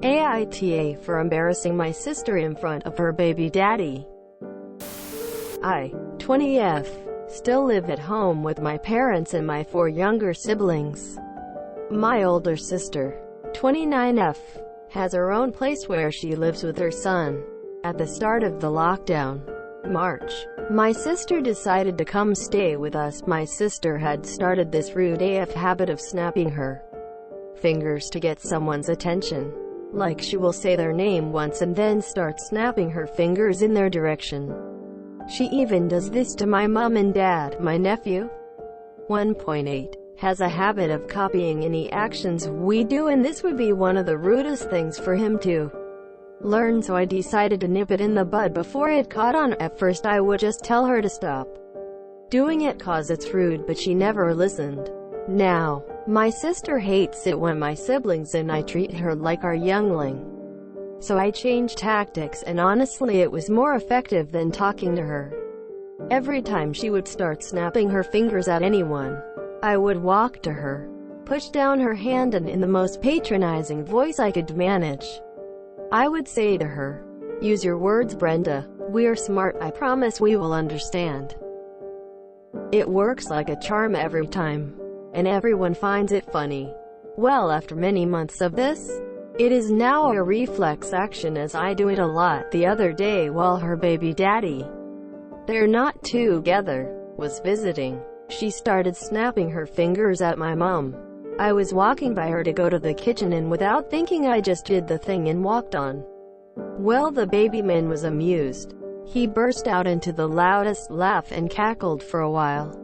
AITA for embarrassing my sister in front of her baby daddy. I, 20F, still live at home with my parents and my 4 younger siblings. My older sister, 29F, has her own place where she lives with her son. At the start of the lockdown, March, my sister decided to come stay with us. My sister had started this rude AF habit of snapping her fingers to get someone's attention. Like, she will say their name once and then start snapping her fingers in their direction. She even does this to my mom and dad. My nephew, 1.8, has a habit of copying any actions we do, and this would be one of the rudest things for him to learn, so I decided to nip it in the bud before it caught on. At first I would just tell her to stop doing it cause it's rude, but she never listened. Now, my sister hates it when my siblings and I treat her like our youngling. So I changed tactics, and honestly it was more effective than talking to her. Every time she would start snapping her fingers at anyone, I would walk to her, push down her hand, and in the most patronizing voice I could manage, I would say to her, "Use your words, Brenda. We're smart. I promise we will understand." It works like a charm every time, and everyone finds it funny. Well, after many months of this, it is now a reflex action, as I do it a lot. The other day, while her baby daddy, they're not together, was visiting, she started snapping her fingers at my mom. I was walking by her to go to the kitchen, and without thinking I just did the thing and walked on. Well, the baby man was amused. He burst out into the loudest laugh and cackled for a while.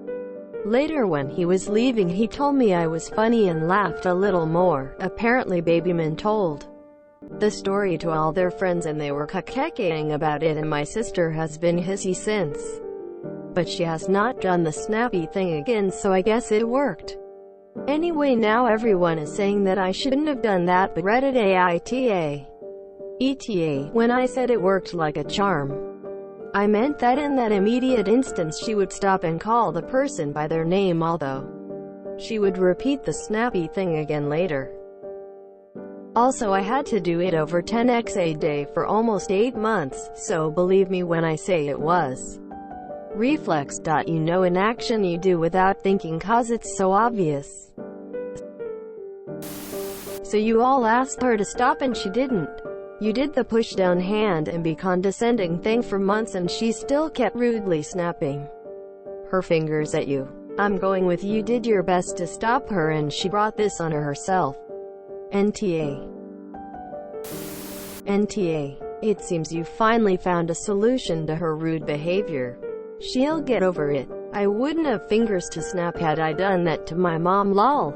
Later, when he was leaving, he told me I was funny and laughed a little more. Apparently babyman told the story to all their friends and they were kakaking about it, and my sister has been hissy since. But she has not done the snappy thing again, so I guess it worked. Anyway, now everyone is saying that I shouldn't have done that, but Reddit AITA. ETA, when I said it worked like a charm, I meant that in that immediate instance she would stop and call the person by their name, although she would repeat the snappy thing again later. Also, I had to do it over 10x a day for almost 8 months, so believe me when I say it was reflex. You know, an action you do without thinking cause it's so obvious. So you all asked her to stop and she didn't. You did the push down hand and be condescending thing for months, and she still kept rudely snapping her fingers at you. I'm going with you did your best to stop her, and she brought this on herself. NTA. It seems you finally found a solution to her rude behavior. She'll get over it. I wouldn't have fingers to snap had I done that to my mom, lol.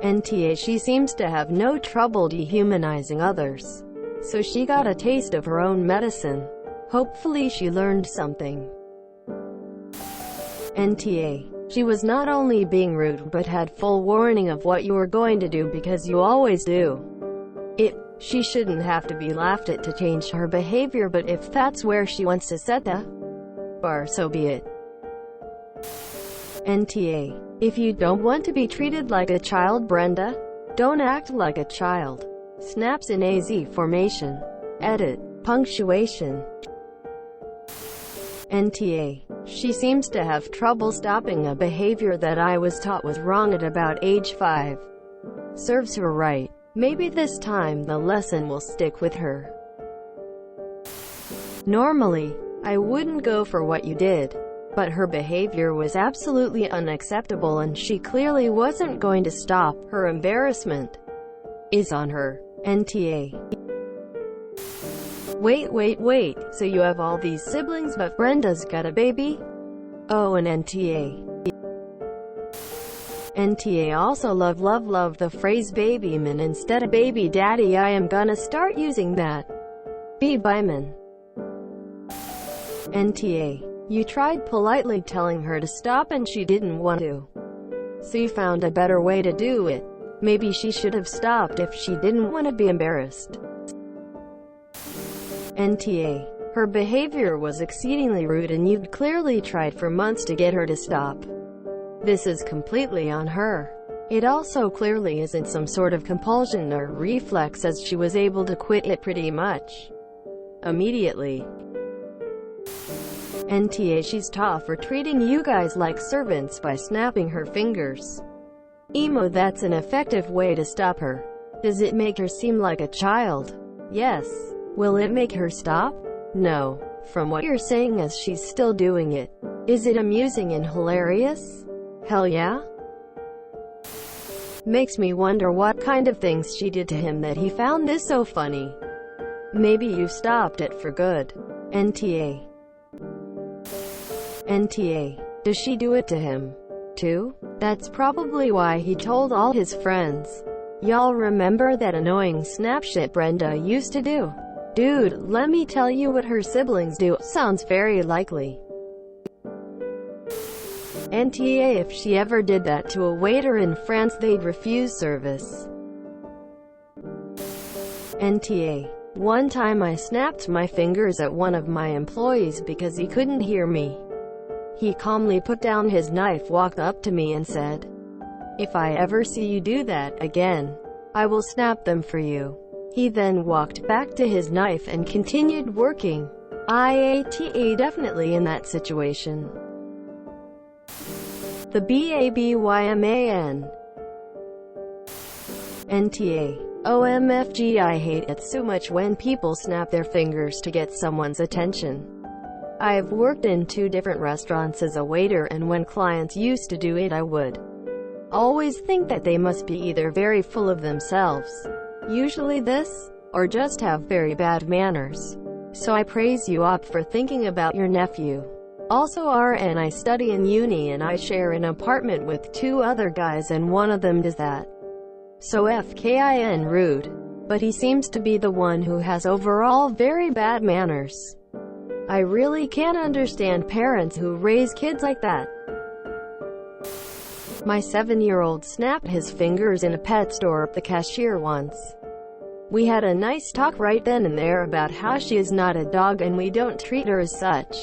NTA, she seems to have no trouble dehumanizing others, so she got a taste of her own medicine. Hopefully she learned something. NTA, she was not only being rude but had full warning of what you were going to do, because you always do it. She shouldn't have to be laughed at to change her behavior, but if that's where she wants to set the bar, so be it. NTA, if you don't want to be treated like a child, Brenda, don't act like a child. Snaps in AZ formation. Edit. Punctuation. NTA, she seems to have trouble stopping a behavior that I was taught was wrong at about age 5. Serves her right. Maybe this time the lesson will stick with her. Normally, I wouldn't go for what you did, but her behavior was absolutely unacceptable and she clearly wasn't going to stop. Her embarrassment is on her. NTA. Wait, so you have all these siblings but Brenda's got a baby? Oh, and NTA. NTA also love the phrase babyman instead of baby daddy. I am gonna start using that. Be-byman. NTA. You tried politely telling her to stop and she didn't want to, so you found a better way to do it. Maybe she should have stopped if she didn't want to be embarrassed. NTA. Her behavior was exceedingly rude and you'd clearly tried for months to get her to stop. This is completely on her. It also clearly isn't some sort of compulsion or reflex, as she was able to quit it pretty much immediately. NTA, she's tough for treating you guys like servants by snapping her fingers. Emo, that's an effective way to stop her. Does it make her seem like a child? Yes. Will it make her stop? No. From what you're saying, as she's still doing it. Is it amusing and hilarious? Hell yeah. Makes me wonder what kind of things she did to him that he found this so funny. Maybe you stopped it for good. NTA. NTA. Does she do it to him too? That's probably why he told all his friends. Y'all remember that annoying snap shit Brenda used to do? Dude, let me tell you what her siblings do. Sounds very likely. NTA, if she ever did that to a waiter in France, they'd refuse service. NTA. One time I snapped my fingers at one of my employees because he couldn't hear me. He calmly put down his knife, walked up to me and said, "If I ever see you do that again, I will snap them for you." He then walked back to his knife and continued working. AITA, definitely in that situation. The BABYMAN. NTA. OMFG, I hate it so much when people snap their fingers to get someone's attention. I've worked in 2 different restaurants as a waiter, and when clients used to do it, I would always think that they must be either very full of themselves, usually this, or just have very bad manners. So I praise you up for thinking about your nephew. Also RN, I study in uni and I share an apartment with 2 other guys, and one of them does that. So FKIN rude. But he seems to be the one who has overall very bad manners. I really can't understand parents who raise kids like that. My 7-year-old snapped his fingers in a pet store at the cashier once. We had a nice talk right then and there about how she is not a dog and we don't treat her as such.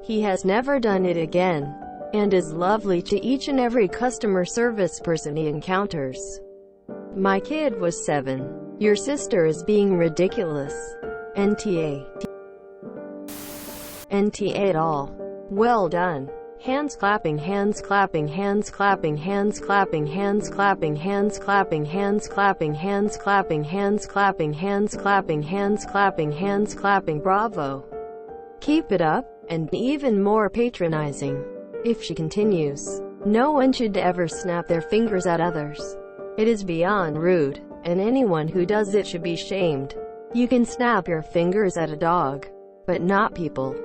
He has never done it again, and is lovely to each and every customer service person he encounters. My kid was 7. Your sister is being ridiculous. NTA. NTA at all. Well done. Hands clapping, hands clapping, hands clapping, hands clapping, hands clapping, hands clapping, hands clapping, hands clapping, hands clapping, hands clapping, hands clapping, hands clapping. Bravo. Keep it up, and even more patronizing. If she continues. No one should ever snap their fingers at others. It is beyond rude, and anyone who does it should be shamed. You can snap your fingers at a dog, but not people.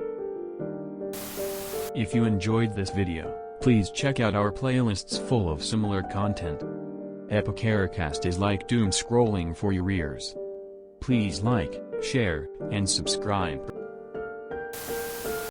If you enjoyed this video, please check out our playlists full of similar content. AmITheAsshole is like doom scrolling for your ears. Please like, share, and subscribe.